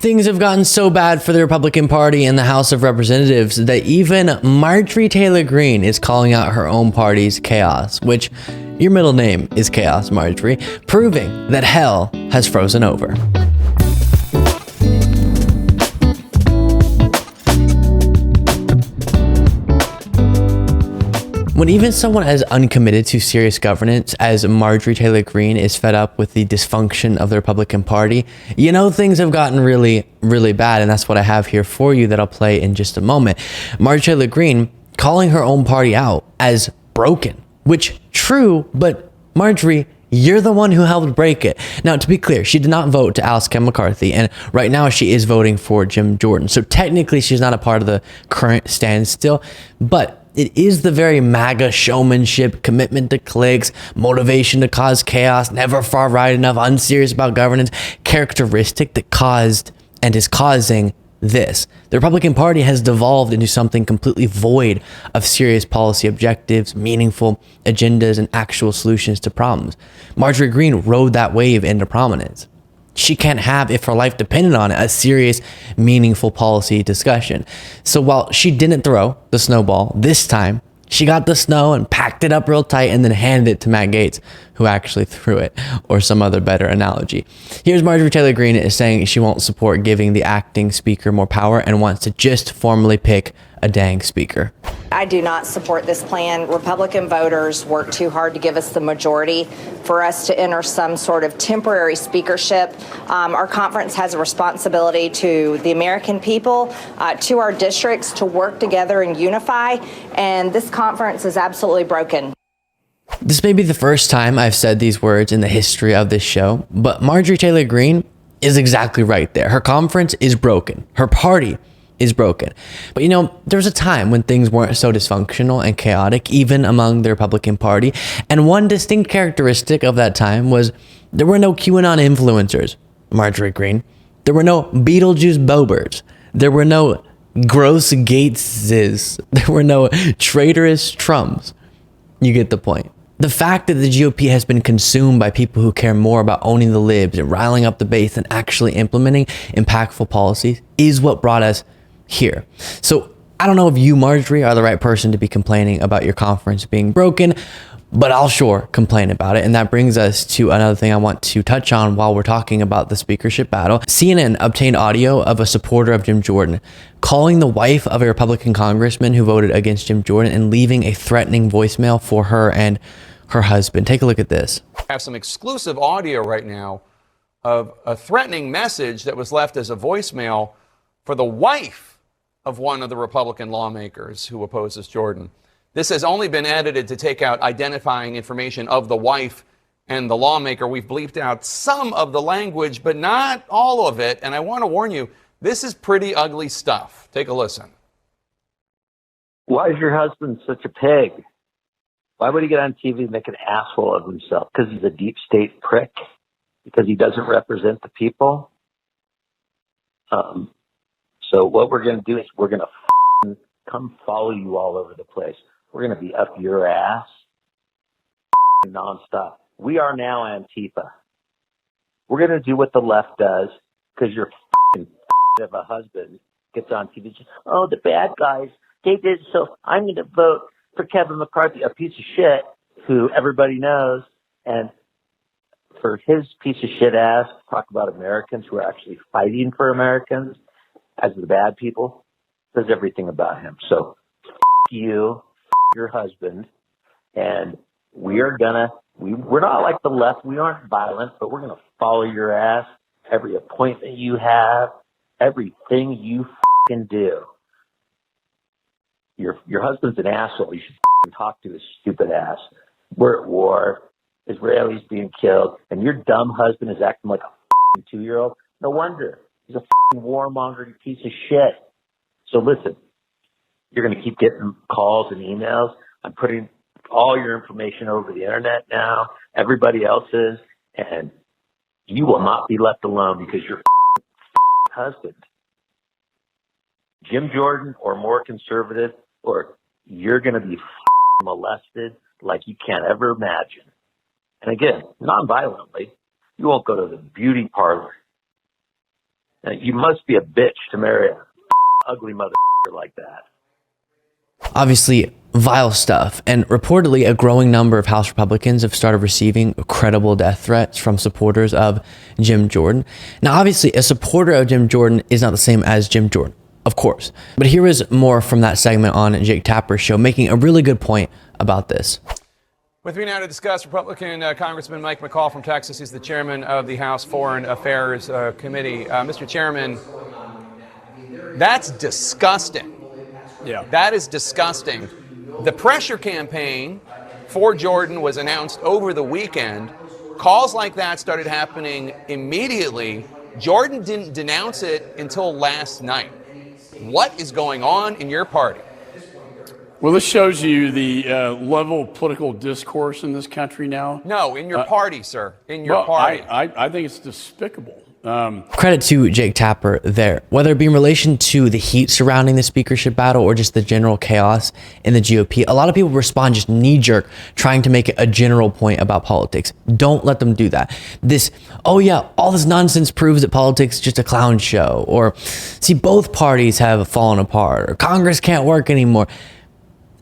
Things have gotten so bad for the Republican Party in the House of Representatives that even Marjorie Taylor Greene is calling out her own party's chaos, which your middle name is Chaos, Marjorie, proving that hell has frozen over. When even someone as uncommitted to serious governance as Marjorie Taylor Greene is fed up with the dysfunction of the Republican Party, you know things have gotten really, really bad, and that's what I have here for you that I'll play in just a moment. Marjorie Taylor Greene calling her own party out as broken, which true, but Marjorie, you're the one who helped break it. Now, to be clear, she did not vote to oust Ken McCarthy, and right now she is voting for Jim Jordan. So technically, she's not a part of the current standstill, but it is the very MAGA showmanship, commitment to clicks, motivation to cause chaos, never far right enough, unserious about governance, characteristic that caused and is causing this. The Republican Party has devolved into something completely void of serious policy objectives, meaningful agendas, and actual solutions to problems. Marjorie Greene rode that wave into prominence. She can't have, if her life depended on it, a serious, meaningful policy discussion. So while she didn't throw the snowball this time, she got the snow and packed it up real tight and then handed it to Matt Gaetz, who actually threw it, or some other better analogy. Here's Marjorie Taylor Greene is saying she won't support giving the acting speaker more power and wants to just formally pick a dang speaker. I do not support this plan. Republican voters worked too hard to give us the majority for us to enter some sort of temporary speakership. Our conference has a responsibility to the American people, to our districts, to work together and unify, and this conference is absolutely broken. This may be the first time I've said these words in the history of this show, but Marjorie Taylor Greene is exactly right there. Her conference is broken. Her party is broken. But you know, there was a time when things weren't so dysfunctional and chaotic, even among the Republican Party. And one distinct characteristic of that time was there were no QAnon influencers, Marjorie Greene. There were no Beetlejuice Bobers. There were no gross Gateses. There were no traitorous Trumps. You get the point. The fact that the GOP has been consumed by people who care more about owning the libs and riling up the base than actually implementing impactful policies is what brought us here. So I don't know if you, Marjorie, are the right person to be complaining about your conference being broken, but I'll sure complain about it. And that brings us to another thing I want to touch on while we're talking about the speakership battle. CNN obtained audio of a supporter of Jim Jordan calling the wife of a Republican congressman who voted against Jim Jordan and leaving a threatening voicemail for her and her husband. Take a look at this. I have some exclusive audio right now of a threatening message that was left as a voicemail for the wife of one of the Republican lawmakers who opposes Jordan. This has only been edited to take out identifying information of the wife and the lawmaker. We've bleeped out some of the language, but not all of it. And I want to warn you, this is pretty ugly stuff. Take a listen. Why is your husband such a pig? Why would he get on TV and make an asshole of himself? Because he's a deep state prick? Because he doesn't represent the people? So what we're going to do is we're going to come follow you all over the place. We're going to be up your ass nonstop. We are now Antifa. We're going to do what the left does because your of a husband gets on TV. Just, oh, the bad guys, they did so. I'm going to vote for Kevin McCarthy, a piece of shit who everybody knows. And for his piece of shit ass, talk about Americans who are actually fighting for Americans as the bad people, says everything about him. So you, your husband, and we're not like the left. We aren't violent, but we're going to follow your ass, every appointment you have, everything you do. Your husband's an asshole. You should talk to his stupid ass. We're at war. Israelis being killed, and your dumb husband is acting like a 2-year-old. No wonder. He's a warmongering piece of shit. So listen, you're going to keep getting calls and emails. I'm putting all your information over the internet now. Everybody else is, and you will not be left alone because your husband, Jim Jordan, or more conservative, or you're going to be molested like you can't ever imagine. And again, non-violently. You won't go to the beauty parlor. You must be a bitch to marry a ugly mother like that. Obviously, vile stuff. And reportedly, a growing number of House Republicans have started receiving credible death threats from supporters of Jim Jordan. Now, obviously, a supporter of Jim Jordan is not the same as Jim Jordan, of course. But here is more from that segment on Jake Tapper's show, making a really good point about this. With me now to discuss, Republican Congressman Mike McCall from Texas. He's the chairman of the House Foreign Affairs Committee. Mr. Chairman, that's disgusting. Yeah. That is disgusting. The pressure campaign for Jordan was announced over the weekend. Calls like that started happening immediately. Jordan didn't denounce it until last night. What is going on in your party? Well, this shows you the level of political discourse in this country now. No, in your party, sir. In your party. I think it's despicable. Credit to Jake Tapper there. Whether it be in relation to the heat surrounding the speakership battle or just the general chaos in the GOP, a lot of people respond just knee-jerk, trying to make a general point about politics. Don't let them do that. Oh yeah, all this nonsense proves that politics is just a clown show. Or, see, both parties have fallen apart. Or Congress can't work anymore.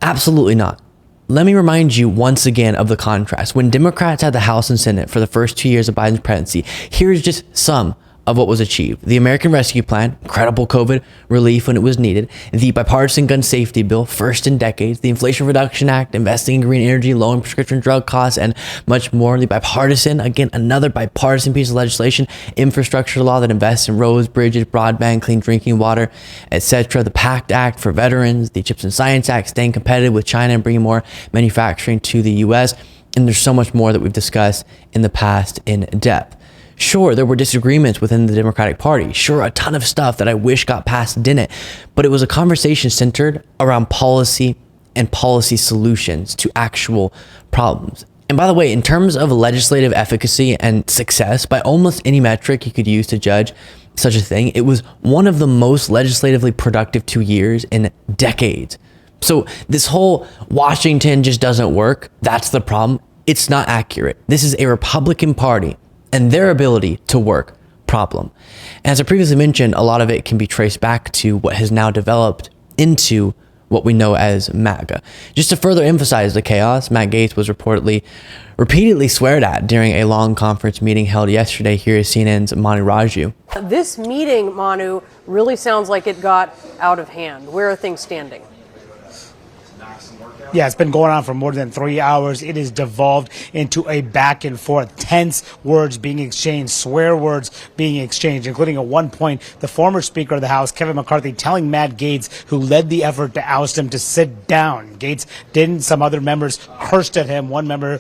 Absolutely not. Let me remind you once again of the contrast. When Democrats had the House and Senate for the first 2 years of Biden's presidency, here's just some of what was achieved. The American Rescue Plan, incredible COVID relief when it was needed. The bipartisan gun safety bill, first in decades. The Inflation Reduction Act, investing in green energy, lowering prescription drug costs, and much more. The bipartisan, again, another bipartisan piece of legislation, infrastructure law that invests in roads, bridges, broadband, clean drinking water, etc. The PACT Act for veterans, the Chips and Science Act, staying competitive with China and bringing more manufacturing to the U.S. And there's so much more that we've discussed in the past in depth. Sure, there were disagreements within the Democratic Party. Sure, a ton of stuff that I wish got passed didn't. But it was a conversation centered around policy and policy solutions to actual problems. And by the way, in terms of legislative efficacy and success, by almost any metric you could use to judge such a thing, it was one of the most legislatively productive 2 years in decades. So this whole Washington just doesn't work, that's the problem, it's not accurate. This is a Republican Party and their ability to work problem. And as I previously mentioned, a lot of it can be traced back to what has now developed into what we know as MAGA. Just to further emphasize the chaos, Matt Gaetz was repeatedly sweared at during a long conference meeting held yesterday. Here is CNN's Manu Raju. This meeting, Manu, really sounds like it got out of hand. Where are things standing? Yeah, it's been going on for more than 3 hours. It has devolved into a back and forth, tense words being exchanged, swear words being exchanged, including at one point, the former Speaker of the House, Kevin McCarthy, telling Matt Gaetz, who led the effort to oust him, to sit down. Gaetz didn't. Some other members cursed at him. One member,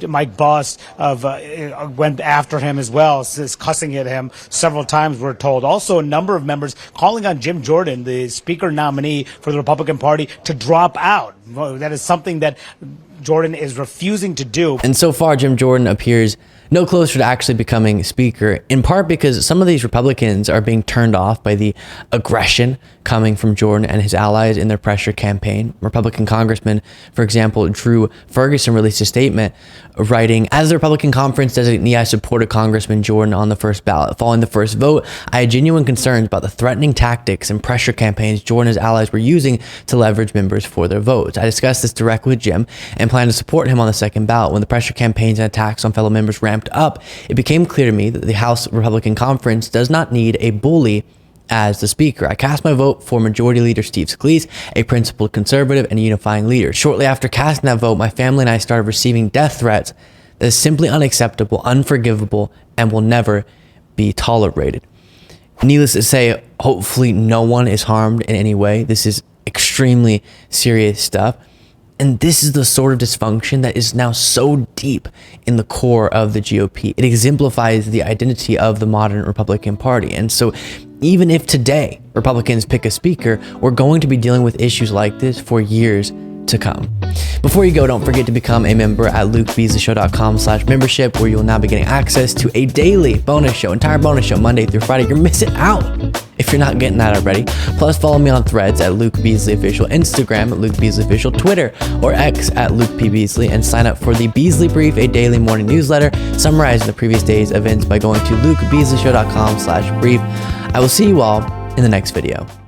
Mike Boss, went after him as well, cussing at him several times, we're told. Also, a number of members calling on Jim Jordan, the Speaker nominee for the Republican Party, to drop out. That is something that Jordan is refusing to do. And so far, Jim Jordan appears no closer to actually becoming speaker, in part because some of these Republicans are being turned off by the aggression coming from Jordan and his allies in their pressure campaign. Republican Congressman, for example, Drew Ferguson released a statement writing, "As the Republican conference designee, I supported Congressman Jordan on the first ballot. Following the first vote, I had genuine concerns about the threatening tactics and pressure campaigns Jordan and his allies were using to leverage members for their votes. I discussed this directly with Jim and plan to support him on the second ballot. When the pressure campaigns and attacks on fellow members ramped up, it became clear to me that the House Republican Conference does not need a bully as the speaker. I cast my vote for Majority Leader Steve Scalise, a principled conservative and unifying leader. Shortly after casting that vote, my family and I started receiving death threats that is simply unacceptable, unforgivable, and will never be tolerated." Needless to say, hopefully no one is harmed in any way. This is extremely serious stuff. And this is the sort of dysfunction that is now so deep in the core of the GOP. It exemplifies the identity of the modern Republican Party. And so even if today Republicans pick a speaker, we're going to be dealing with issues like this for years to come. Before you go, don't forget to become a member at lukebeaslyshow.com/membership, where you'll now be getting access to a daily bonus show, entire bonus show, Monday through Friday. You're missing out if you're not getting that already. Plus, follow me on Threads at Luke Beasley Official, Instagram at Luke Beasley Official, Twitter or X at Luke P. Beasley, and sign up for the Beasley Brief, a daily morning newsletter summarizing the previous day's events by going to lukebeasleyshow.com/brief. I will see you all in the next video.